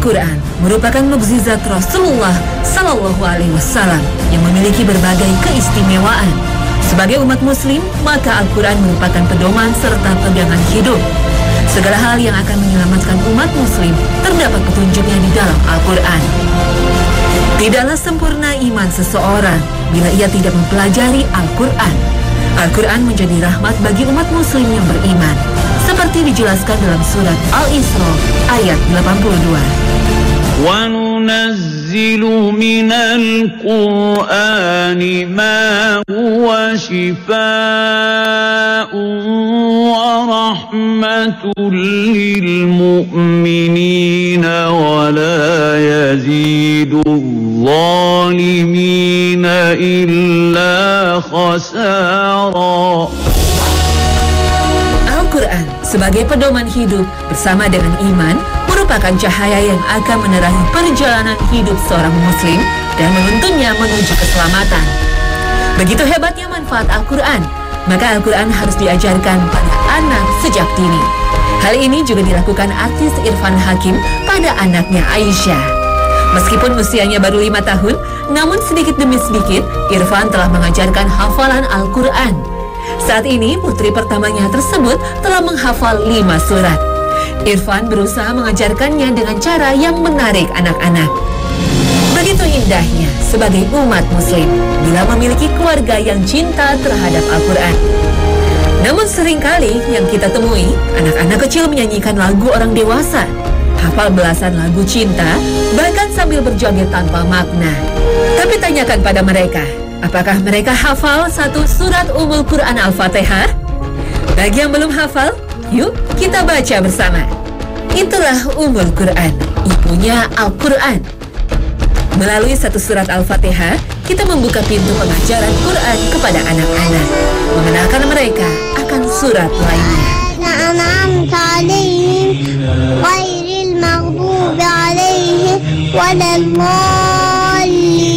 Al-Quran merupakan mukjizat Rasulullah Sallallahu Alaihi Wasallam yang memiliki berbagai keistimewaan. Sebagai umat muslim, maka Al-Quran merupakan pedoman serta pegangan hidup. Segala hal yang akan menyelamatkan umat muslim terdapat petunjuknya di dalam Al-Quran. Tidaklah sempurna iman seseorang bila ia tidak mempelajari Al-Quran. Al-Quran menjadi rahmat bagi umat muslim yang beriman, seperti dijelaskan dalam surat Al-Isra ayat 82. وَنُنَزِّلُ مِنَ الْقُرْآنِ مَا هُوَ شِفَاءٌ وَرَحْمَةٌ لِّلْمُؤْمِنِينَ وَلَا يَزِيدُ الظَّالِمِينَ إِلَّا خَسَارًا. Al-Quran sebagai pedoman hidup bersama dengan iman merupakan cahaya yang akan menerangi perjalanan hidup seorang muslim dan menuntunnya menuju keselamatan. Begitu hebatnya manfaat Al-Quran, maka Al-Quran harus diajarkan pada anak sejak dini. Hal ini juga dilakukan artis Irfan Hakim pada anaknya Aisyah. Meskipun usianya baru 5 tahun, namun sedikit demi sedikit Irfan telah mengajarkan hafalan Al-Quran. Saat ini putri pertamanya tersebut telah menghafal 5 surat. Irfan berusaha mengajarkannya dengan cara yang menarik anak-anak. Begitu indahnya sebagai umat muslim bila memiliki keluarga yang cinta terhadap Al-Quran. Namun seringkali yang kita temui, anak-anak kecil menyanyikan lagu orang dewasa, hafal belasan lagu cinta, bahkan sambil berjoget tanpa makna. Tapi tanyakan pada mereka, apakah mereka hafal satu surat Ummul Quran Al-Fatihah? Bagi yang belum hafal, yuk kita baca bersama. Itulah Ummul Quran, ibunya Al-Quran. Melalui satu surat Al-Fatihah, kita membuka pintu pengajaran Quran kepada anak-anak, mengenalkan mereka akan surat lainnya. An'amta 'alaihim ghairil maghdubi 'alaihim waladdallin.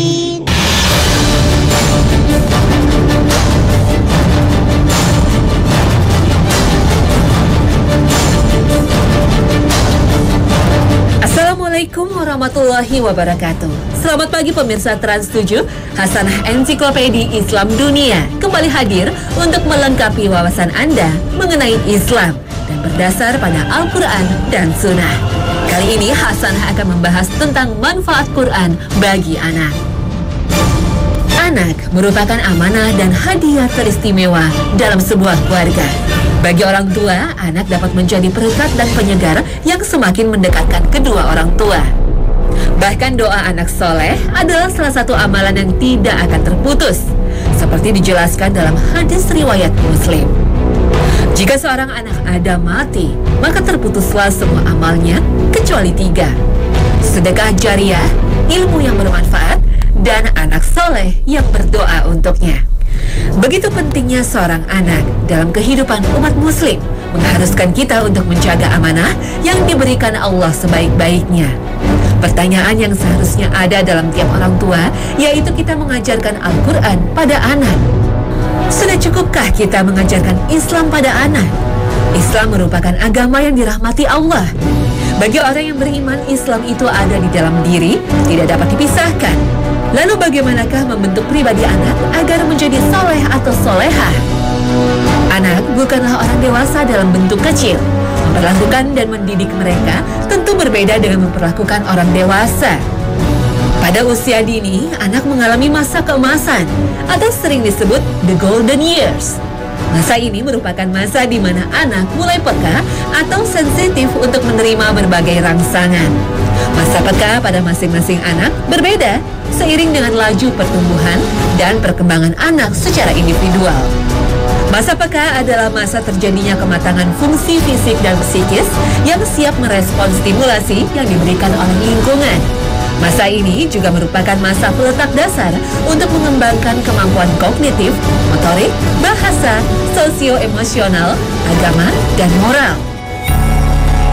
Assalamualaikum warahmatullahi wabarakatuh. Selamat pagi pemirsa Trans 7. Hasanah Ensiklopedi Islam Dunia kembali hadir untuk melengkapi wawasan Anda mengenai Islam dan berdasar pada Al-Quran dan Sunnah. Kali ini Hasanah akan membahas tentang manfaat Quran bagi anak. Anak merupakan amanah dan hadiah teristimewa dalam sebuah keluarga. Bagi orang tua, anak dapat menjadi perekat dan penyegar yang semakin mendekatkan kedua orang tua. Bahkan doa anak soleh adalah salah satu amalan yang tidak akan terputus, seperti dijelaskan dalam hadis riwayat Muslim. Jika seorang anak Adam mati, maka terputuslah semua amalnya kecuali 3: sedekah jariah, ilmu yang bermanfaat, dan anak soleh yang berdoa untuknya. Begitu pentingnya seorang anak dalam kehidupan umat muslim, mengharuskan kita untuk menjaga amanah yang diberikan Allah sebaik-baiknya. Pertanyaan yang seharusnya ada dalam tiap orang tua, yaitu kita mengajarkan Al-Quran pada anak. Sudah cukupkah kita mengajarkan Islam pada anak? Islam merupakan agama yang dirahmati Allah. Bagi orang yang beriman, Islam itu ada di dalam diri, tidak dapat dipisahkan. Lalu bagaimanakah membentuk pribadi anak agar menjadi soleh atau solehah? Anak bukanlah orang dewasa dalam bentuk kecil. Memperlakukan dan mendidik mereka tentu berbeda dengan memperlakukan orang dewasa. Pada usia dini, anak mengalami masa keemasan atau sering disebut the golden years. Masa ini merupakan masa di mana anak mulai peka atau sensitif untuk menerima berbagai rangsangan. Masa peka pada masing-masing anak berbeda seiring dengan laju pertumbuhan dan perkembangan anak secara individual. Masa peka adalah masa terjadinya kematangan fungsi fisik dan psikis yang siap merespons stimulasi yang diberikan oleh lingkungan. Masa ini juga merupakan masa peletak dasar untuk mengembangkan kemampuan kognitif, motorik, bahasa, sosio-emosional, agama, dan moral.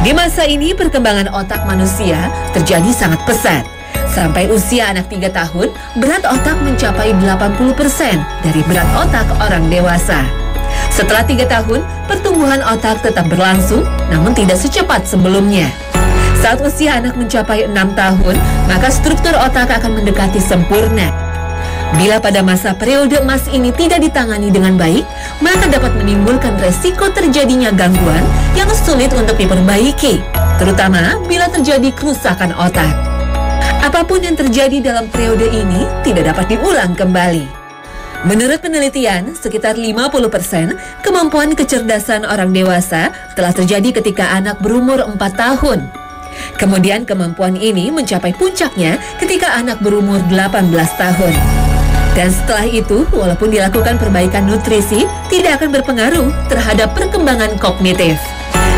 Di masa ini perkembangan otak manusia terjadi sangat pesat. Sampai usia anak 3 tahun, berat otak mencapai 80% dari berat otak orang dewasa. Setelah 3 tahun, pertumbuhan otak tetap berlangsung, namun tidak secepat sebelumnya. Saat usia anak mencapai 6 tahun, maka struktur otak akan mendekati sempurna. Bila pada masa periode emas ini tidak ditangani dengan baik, maka dapat menimbulkan resiko terjadinya gangguan yang sulit untuk diperbaiki, terutama bila terjadi kerusakan otak. Apapun yang terjadi dalam periode ini tidak dapat diulang kembali. Menurut penelitian, sekitar 50% kemampuan kecerdasan orang dewasa telah terjadi ketika anak berumur 4 tahun. Kemudian kemampuan ini mencapai puncaknya ketika anak berumur 18 tahun. Dan setelah itu, walaupun dilakukan perbaikan nutrisi, tidak akan berpengaruh terhadap perkembangan kognitif.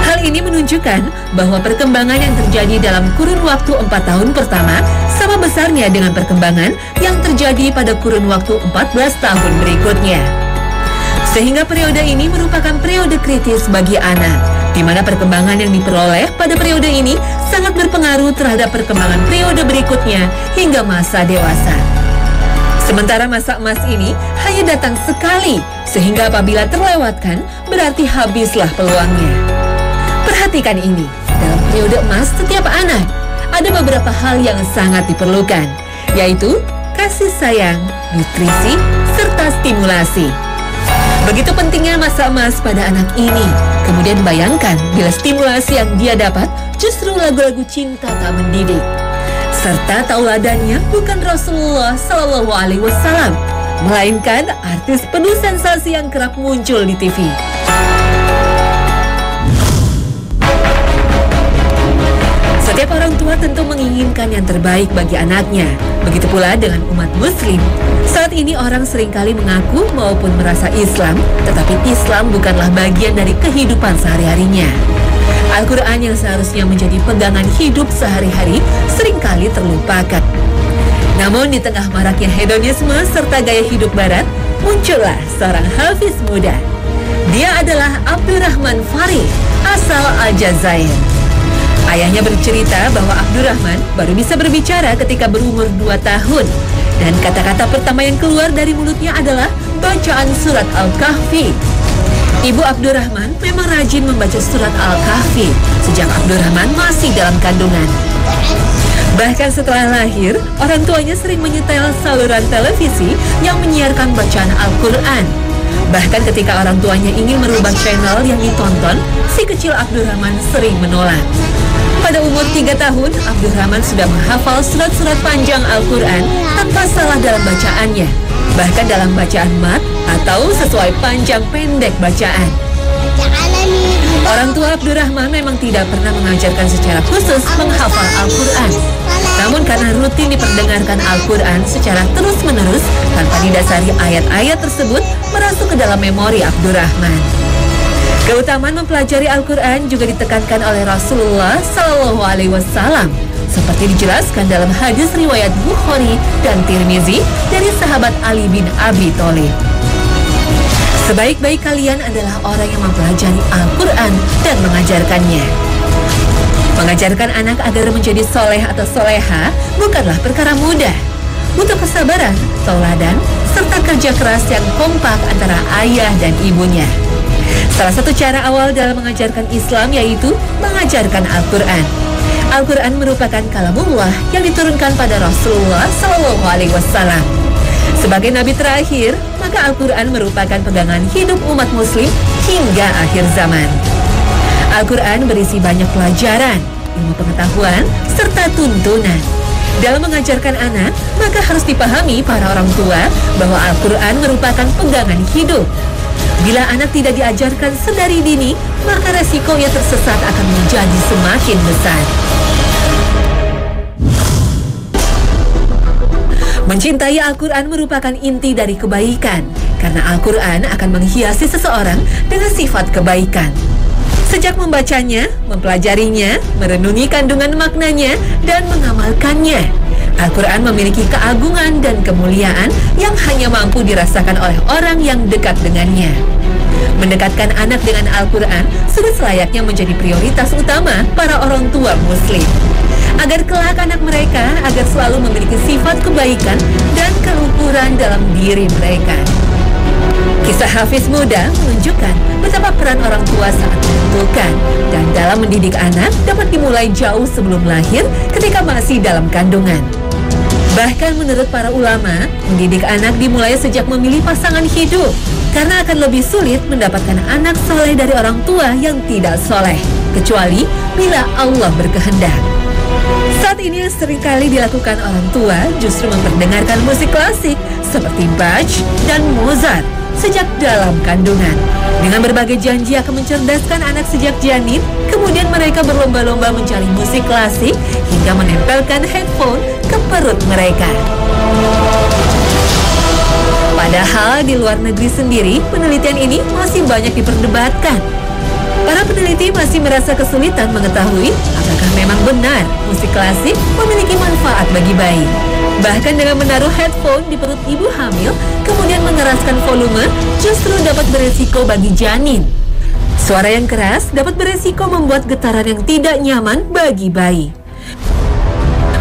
Hal ini menunjukkan bahwa perkembangan yang terjadi dalam kurun waktu 4 tahun pertama sama besarnya dengan perkembangan yang terjadi pada kurun waktu 14 tahun berikutnya. Sehingga periode ini merupakan periode kritis bagi anak, di mana perkembangan yang diperoleh pada periode ini sangat berpengaruh terhadap perkembangan periode berikutnya hingga masa dewasa. Sementara masa emas ini hanya datang sekali, sehingga apabila terlewatkan, berarti habislah peluangnya. Perhatikan ini, dalam periode emas setiap anak, ada beberapa hal yang sangat diperlukan, yaitu kasih sayang, nutrisi, serta stimulasi. Begitu pentingnya masa emas pada anak ini. Kemudian bayangkan bila stimulasi yang dia dapat justru lagu-lagu cinta tak mendidik. Serta tauladannya bukan Rasulullah Shallallahu Alaihi Wasallam, melainkan artis penuh sensasi yang kerap muncul di TV. Setiap orang tua tentu menginginkan yang terbaik bagi anaknya. Begitu pula dengan umat muslim. Saat ini orang seringkali mengaku maupun merasa Islam, tetapi Islam bukanlah bagian dari kehidupan sehari-harinya. Al-Quran yang seharusnya menjadi pegangan hidup sehari-hari seringkali terlupakan. Namun di tengah maraknya hedonisme serta gaya hidup barat, muncullah seorang hafiz muda. Dia adalah Abdurrahman Farid, asal Aljazair. Ayahnya bercerita bahwa Abdurrahman baru bisa berbicara ketika berumur 2 tahun. Dan kata-kata pertama yang keluar dari mulutnya adalah bacaan surat Al-Kahfi. Ibu Abdurrahman memang rajin membaca surat Al-Kahfi sejak Abdurrahman masih dalam kandungan. Bahkan setelah lahir, orang tuanya sering menyetel saluran televisi yang menyiarkan bacaan Al-Quran. Bahkan ketika orang tuanya ingin merubah channel yang ditonton, si kecil Abdurrahman sering menolak. Pada umur 3 tahun, Abdurrahman sudah menghafal surat-surat panjang Al-Quran tanpa salah dalam bacaannya, bahkan dalam bacaan mat atau sesuai panjang pendek bacaan. Orang tua Abdurrahman memang tidak pernah mengajarkan secara khusus menghafal Al-Quran. Namun karena rutin diperdengarkan Al-Quran secara terus-menerus tanpa didasari ayat-ayat tersebut merasuk ke dalam memori Abdurrahman. Keutamaan mempelajari Al-Quran juga ditekankan oleh Rasulullah Shallallahu Alaihi Wasallam, seperti dijelaskan dalam hadis riwayat Bukhari dan Tirmizi dari sahabat Ali bin Abi Thalib. Sebaik-baik kalian adalah orang yang mempelajari Al-Quran dan mengajarkannya. Mengajarkan anak agar menjadi soleh atau soleha bukanlah perkara mudah. Butuh kesabaran, tauladan, serta kerja keras yang kompak antara ayah dan ibunya. Salah satu cara awal dalam mengajarkan Islam yaitu mengajarkan Al-Quran. Al-Quran merupakan kalamullah yang diturunkan pada Rasulullah Shallallahu Alaihi Wasallam. Sebagai nabi terakhir, maka Al-Quran merupakan pegangan hidup umat muslim hingga akhir zaman. Al-Quran berisi banyak pelajaran, ilmu pengetahuan, serta tuntunan. Dalam mengajarkan anak, maka harus dipahami para orang tua bahwa Al-Quran merupakan pegangan hidup. Bila anak tidak diajarkan sedari dini, maka resikonya tersesat akan menjadi semakin besar. Mencintai Al-Quran merupakan inti dari kebaikan, karena Al-Quran akan menghiasi seseorang dengan sifat kebaikan. Sejak membacanya, mempelajarinya, merenungi kandungan maknanya, dan mengamalkannya, Al-Quran memiliki keagungan dan kemuliaan yang hanya mampu dirasakan oleh orang yang dekat dengannya. Mendekatkan anak dengan Al-Quran sudah selayaknya menjadi prioritas utama para orang tua muslim, agar kelak anak mereka agar selalu memiliki sifat kebaikan dan keluhuran dalam diri mereka. Kisah Hafiz muda menunjukkan betapa peran orang tua sangat menentukan, dan dalam dalam mendidik anak dapat dimulai jauh sebelum lahir ketika masih dalam kandungan. Bahkan menurut para ulama, mendidik anak dimulai sejak memilih pasangan hidup, karena akan lebih sulit mendapatkan anak soleh dari orang tua yang tidak soleh, kecuali bila Allah berkehendak. Saat ini yang seringkali dilakukan orang tua justru memperdengarkan musik klasik seperti Bach dan Mozart sejak dalam kandungan. Dengan berbagai janji akan mencerdaskan anak sejak janin, kemudian mereka berlomba-lomba mencari musik klasik hingga menempelkan headphone ke perut mereka. Padahal di luar negeri sendiri, penelitian ini masih banyak diperdebatkan. Para peneliti masih merasa kesulitan mengetahui apakah memang benar musik klasik memiliki manfaat bagi bayi. Bahkan dengan menaruh headphone di perut ibu hamil, kemudian mengeraskan volume, justru dapat beresiko bagi janin. Suara yang keras dapat beresiko membuat getaran yang tidak nyaman bagi bayi.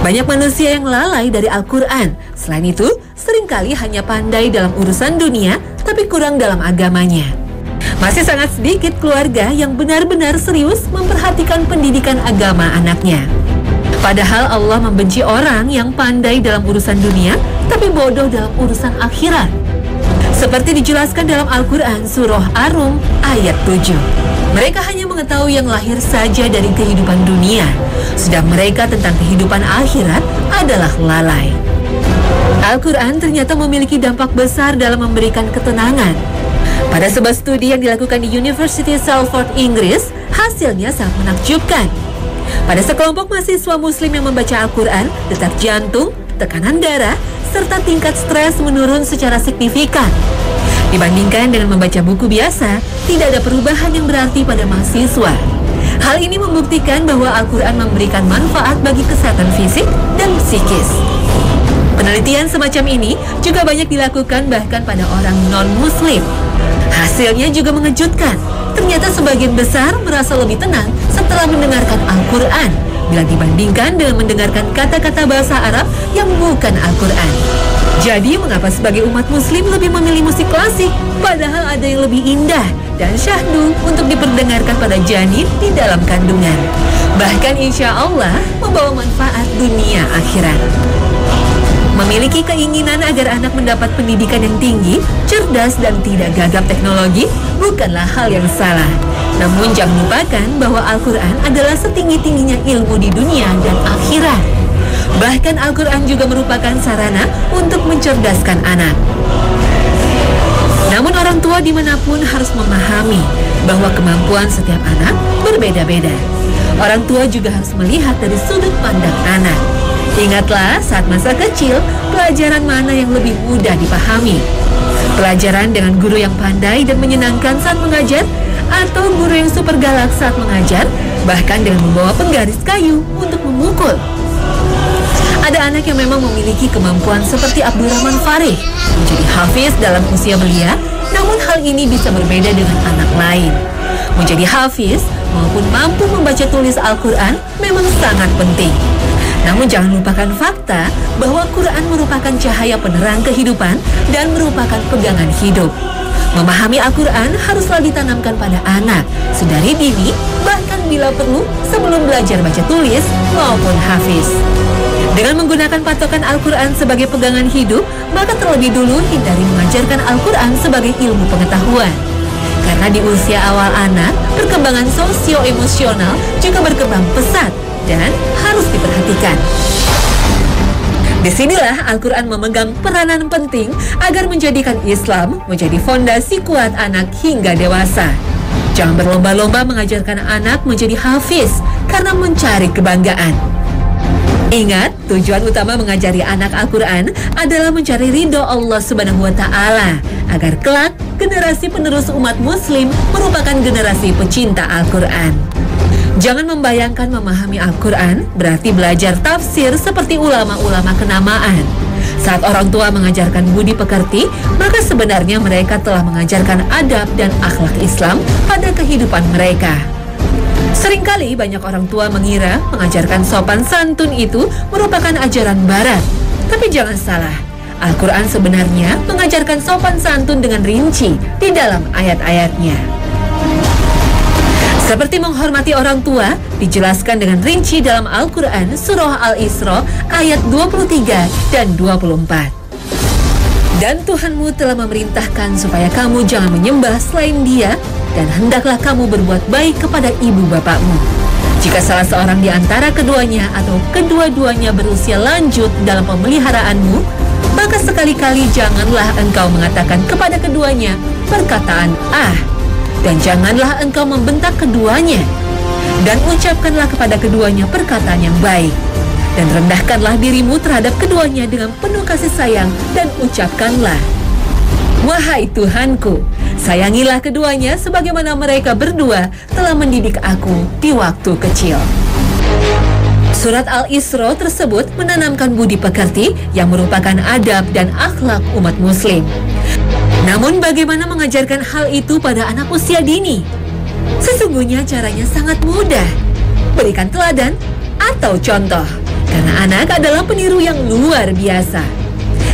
Banyak manusia yang lalai dari Al-Quran. Selain itu, seringkali hanya pandai dalam urusan dunia, tapi kurang dalam agamanya. Masih sangat sedikit keluarga yang benar-benar serius memperhatikan pendidikan agama anaknya. Padahal Allah membenci orang yang pandai dalam urusan dunia, tapi bodoh dalam urusan akhirat. Seperti dijelaskan dalam Al-Quran Surah Ar-Rum ayat 7. Mereka hanya mengetahui yang lahir saja dari kehidupan dunia, sedang mereka tentang kehidupan akhirat adalah lalai. Al-Quran ternyata memiliki dampak besar dalam memberikan ketenangan. Pada sebuah studi yang dilakukan di University Salford, Inggris, hasilnya sangat menakjubkan. Pada sekelompok mahasiswa muslim yang membaca Al-Quran, detak jantung, tekanan darah, serta tingkat stres menurun secara signifikan. Dibandingkan dengan membaca buku biasa, tidak ada perubahan yang berarti pada mahasiswa. Hal ini membuktikan bahwa Al-Quran memberikan manfaat bagi kesehatan fisik dan psikis. Penelitian semacam ini juga banyak dilakukan bahkan pada orang non-muslim. Hasilnya juga mengejutkan. Ternyata sebagian besar merasa lebih tenang setelah mendengarkan Al-Quran bila dibandingkan dengan mendengarkan kata-kata bahasa Arab yang bukan Al-Quran. Jadi mengapa sebagai umat muslim lebih memilih musik klasik, padahal ada yang lebih indah dan syahdu untuk diperdengarkan pada janin di dalam kandungan. Bahkan insya Allah membawa manfaat dunia akhirat. Memiliki keinginan agar anak mendapat pendidikan yang tinggi, cerdas dan tidak gagap teknologi bukanlah hal yang salah. Namun jangan lupakan bahwa Al-Quran adalah setinggi-tingginya ilmu di dunia dan akhirat. Bahkan Al-Quran juga merupakan sarana untuk mencerdaskan anak. Namun orang tua dimanapun harus memahami bahwa kemampuan setiap anak berbeda-beda. Orang tua juga harus melihat dari sudut pandang anak. Ingatlah saat masa kecil, pelajaran mana yang lebih mudah dipahami. Pelajaran dengan guru yang pandai dan menyenangkan saat mengajar, atau guru yang super galak saat mengajar, bahkan dengan membawa penggaris kayu untuk memukul. Ada anak yang memang memiliki kemampuan seperti Abdurrahman Farih, menjadi hafiz dalam usia belia, namun hal ini bisa berbeda dengan anak lain. Menjadi hafiz maupun mampu membaca tulis Al-Quran memang sangat penting. Namun jangan lupakan fakta bahwa Quran merupakan cahaya penerang kehidupan dan merupakan pegangan hidup. Memahami Al-Quran haruslah ditanamkan pada anak sedari dini, bahkan bila perlu sebelum belajar baca tulis maupun hafiz. Dengan menggunakan patokan Al-Quran sebagai pegangan hidup, maka terlebih dulu hindari mengajarkan Al-Quran sebagai ilmu pengetahuan. Karena di usia awal anak, perkembangan sosio-emosional juga berkembang pesat dan harus diperhatikan. Disinilah Al-Quran memegang peranan penting agar menjadikan Islam menjadi fondasi kuat anak hingga dewasa. Jangan berlomba-lomba mengajarkan anak menjadi hafiz karena mencari kebanggaan. Ingat, tujuan utama mengajari anak Al-Quran adalah mencari ridho Allah Subhanahu wa Ta'ala, agar kelak generasi penerus umat Muslim merupakan generasi pecinta Al-Quran. Jangan membayangkan memahami Al-Quran berarti belajar tafsir seperti ulama-ulama kenamaan. Saat orang tua mengajarkan budi pekerti, maka sebenarnya mereka telah mengajarkan adab dan akhlak Islam pada kehidupan mereka. Seringkali banyak orang tua mengira mengajarkan sopan santun itu merupakan ajaran barat. Tapi jangan salah, Al-Quran sebenarnya mengajarkan sopan santun dengan rinci di dalam ayat-ayatnya. Seperti menghormati orang tua, dijelaskan dengan rinci dalam Al-Quran Surah Al-Isra ayat 23 dan 24. Dan Tuhanmu telah memerintahkan supaya kamu jangan menyembah selain Dia, dan hendaklah kamu berbuat baik kepada ibu bapakmu. Jika salah seorang di antara keduanya atau kedua-duanya berusia lanjut dalam pemeliharaanmu, maka sekali-kali janganlah engkau mengatakan kepada keduanya perkataan "ah", dan janganlah engkau membentak keduanya, dan ucapkanlah kepada keduanya perkataan yang baik, dan rendahkanlah dirimu terhadap keduanya dengan penuh kasih sayang, dan ucapkanlah, "Wahai Tuhanku, sayangilah keduanya sebagaimana mereka berdua telah mendidik aku di waktu kecil." Surat Al-Isra tersebut menanamkan budi pekerti yang merupakan adab dan akhlak umat muslim. Namun bagaimana mengajarkan hal itu pada anak usia dini? Sesungguhnya caranya sangat mudah. Berikan teladan atau contoh, karena anak adalah peniru yang luar biasa.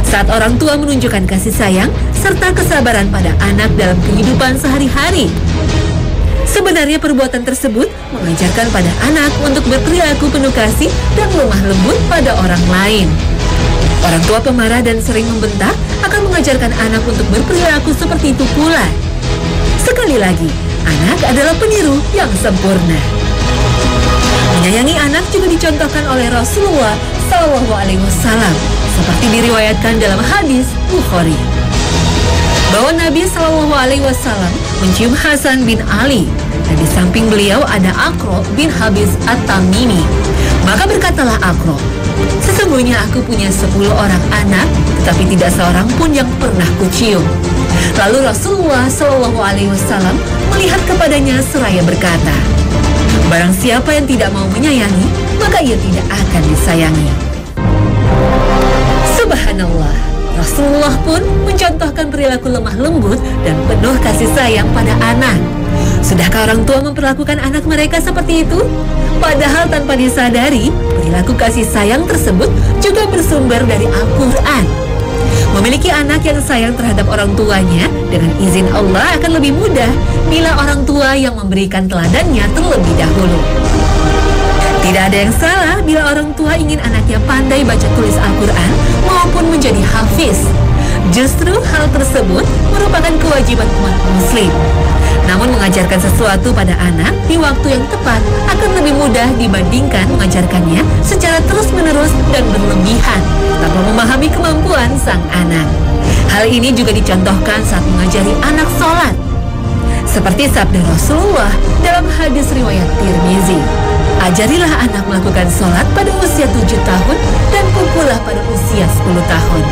Saat orang tua menunjukkan kasih sayang serta kesabaran pada anak dalam kehidupan sehari-hari, sebenarnya perbuatan tersebut mengajarkan pada anak untuk berperilaku penuh kasih dan lemah lembut pada orang lain. Orang tua pemarah dan sering membentak akan mengajarkan anak untuk berperilaku seperti itu pula. Sekali lagi, anak adalah peniru yang sempurna. Menyayangi anak juga dicontohkan oleh Rasulullah SAW, seperti diriwayatkan dalam hadis Bukhari, bahwa Nabi SAW mencium Hasan bin Ali, dan di samping beliau ada Aqra bin Habis At-Tamimi. Maka berkatalah Aqra, "Sesungguhnya aku punya 10 orang anak, tetapi tidak seorang pun yang pernah kucium." Lalu Rasulullah SAW melihat kepadanya seraya berkata, "Barang siapa yang tidak mau menyayangi, maka ia tidak akan disayangi." Subhanallah, Rasulullah pun mencontohkan perilaku lemah lembut dan penuh kasih sayang pada anak. Sudahkah orang tua memperlakukan anak mereka seperti itu? Padahal tanpa disadari, perilaku kasih sayang tersebut juga bersumber dari Al-Quran. Memiliki anak yang sayang terhadap orang tuanya dengan izin Allah akan lebih mudah bila orang tua yang memberikan teladannya terlebih dahulu. Tidak ada yang salah bila orang tua ingin anaknya pandai baca tulis Al-Quran maupun menjadi hafiz. Justru hal tersebut merupakan kewajiban umat muslim. Namun mengajarkan sesuatu pada anak di waktu yang tepat akan lebih mudah dibandingkan mengajarkannya secara terus-menerus dan berlebihan tanpa memahami kemampuan sang anak. Hal ini juga dicontohkan saat mengajari anak sholat. Seperti sabda Rasulullah dalam hadis riwayat Tirmizi, "Ajarilah anak melakukan sholat pada usia 7 tahun dan pukullah pada usia 10 tahun."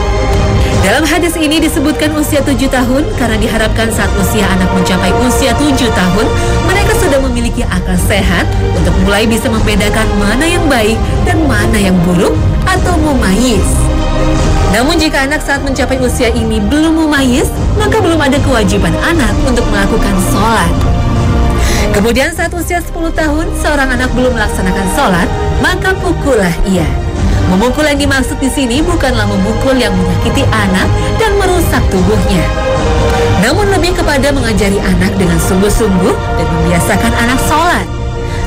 Dalam hadis ini disebutkan usia 7 tahun karena diharapkan saat usia anak mencapai usia 7 tahun, mereka sudah memiliki akal sehat untuk mulai bisa membedakan mana yang baik dan mana yang buruk atau mumayyiz. Namun jika anak saat mencapai usia ini belum mumayyiz, maka belum ada kewajiban anak untuk melakukan sholat. Kemudian saat usia 10 tahun, seorang anak belum melaksanakan sholat, maka pukullah ia. Memukul yang dimaksud di sini bukanlah memukul yang menyakiti anak dan merusak tubuhnya, namun lebih kepada mengajari anak dengan sungguh-sungguh dan membiasakan anak sholat.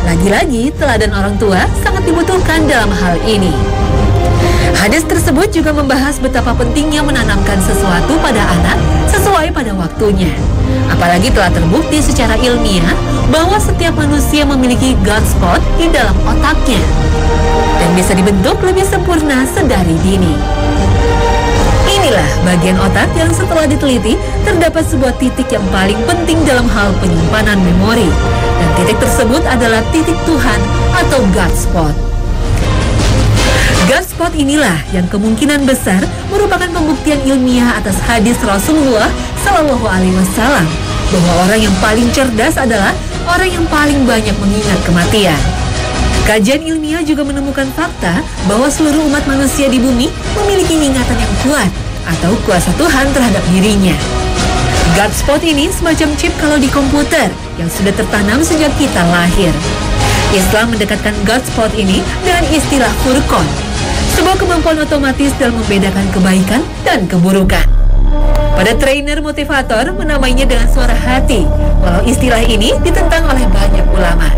Lagi-lagi, teladan orang tua sangat dibutuhkan dalam hal ini. Hadis tersebut juga membahas betapa pentingnya menanamkan sesuatu pada anak sesuai pada waktunya. Apalagi telah terbukti secara ilmiah bahwa setiap manusia memiliki God spot di dalam otaknya dan bisa dibentuk lebih sempurna sedari dini. Inilah bagian otak yang setelah diteliti terdapat sebuah titik yang paling penting dalam hal penyimpanan memori, dan titik tersebut adalah titik Tuhan atau God spot. God spot inilah yang kemungkinan besar merupakan pembuktian ilmiah atas hadis Rasulullah SAW bahwa orang yang paling cerdas adalah orang yang paling banyak mengingat kematian. Kajian ilmiah juga menemukan fakta bahwa seluruh umat manusia di bumi memiliki ingatan yang kuat atau kuasa Tuhan terhadap dirinya. God spot ini semacam chip kalau di komputer yang sudah tertanam sejak kita lahir. Islam mendekatkan God spot ini dengan istilah Furqan, sebuah kemampuan otomatis dalam membedakan kebaikan dan keburukan. Pada trainer motivator menamainya dengan suara hati, walau istilah ini ditentang oleh banyak ulama.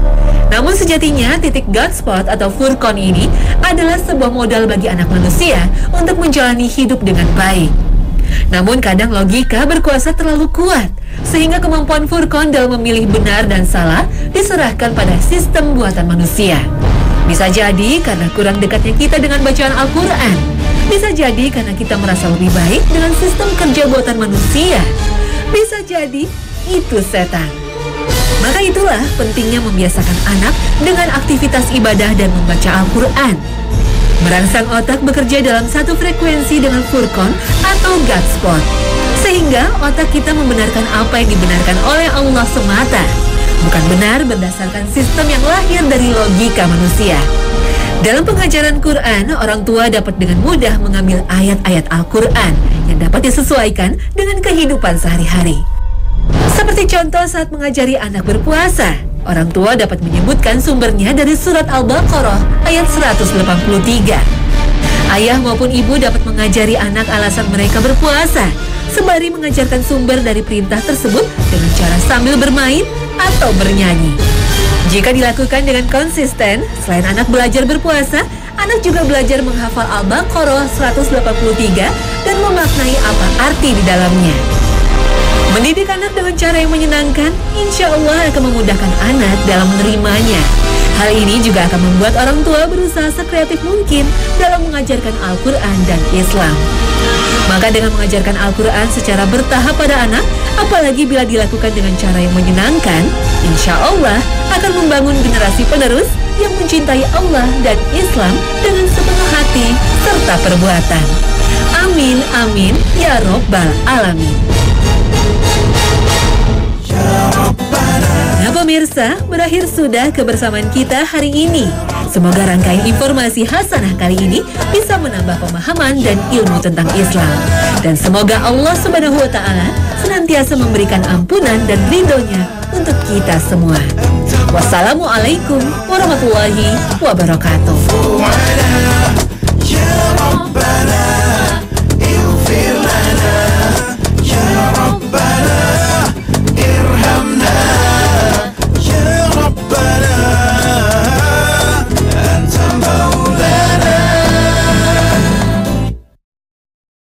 Namun sejatinya titik God spot atau Furqan ini adalah sebuah modal bagi anak manusia untuk menjalani hidup dengan baik. Namun kadang logika berkuasa terlalu kuat, sehingga kemampuan Furqan dalam memilih benar dan salah diserahkan pada sistem buatan manusia. Bisa jadi karena kurang dekatnya kita dengan bacaan Al-Quran. Bisa jadi karena kita merasa lebih baik dengan sistem kerja buatan manusia. Bisa jadi itu setan. Maka itulah pentingnya membiasakan anak dengan aktivitas ibadah dan membaca Al-Quran. Merangsang otak bekerja dalam satu frekuensi dengan Furqan atau God spot, sehingga otak kita membenarkan apa yang dibenarkan oleh Allah semata, bukan benar berdasarkan sistem yang lahir dari logika manusia. Dalam pengajaran Quran, orang tua dapat dengan mudah mengambil ayat-ayat Al-Quran yang dapat disesuaikan dengan kehidupan sehari-hari. Seperti contoh saat mengajari anak berpuasa, orang tua dapat menyebutkan sumbernya dari surat Al-Baqarah ayat 183. Ayah maupun ibu dapat mengajari anak alasan mereka berpuasa, sembari mengajarkan sumber dari perintah tersebut dengan cara sambil bermain atau bernyanyi. Jika dilakukan dengan konsisten, selain anak belajar berpuasa, anak juga belajar menghafal Al-Baqarah 183 dan memaknai apa arti di dalamnya. Mendidik anak dengan cara yang menyenangkan, insya Allah akan memudahkan anak dalam menerimanya. Hal ini juga akan membuat orang tua berusaha sekreatif mungkin dalam mengajarkan Al-Quran dan Islam. Maka dengan mengajarkan Al-Quran secara bertahap pada anak, apalagi bila dilakukan dengan cara yang menyenangkan, insya Allah akan membangun generasi penerus yang mencintai Allah dan Islam dengan sepenuh hati serta perbuatan. Amin, amin, ya Rabbal Alamin. Nah pemirsa, berakhir sudah kebersamaan kita hari ini. Semoga rangkaian informasi Hasanah kali ini bisa menambah pemahaman dan ilmu tentang Islam. Dan semoga Allah Subhanahu wa Ta'ala senantiasa memberikan ampunan dan ridhonya untuk kita semua. Wassalamualaikum warahmatullahi wabarakatuh.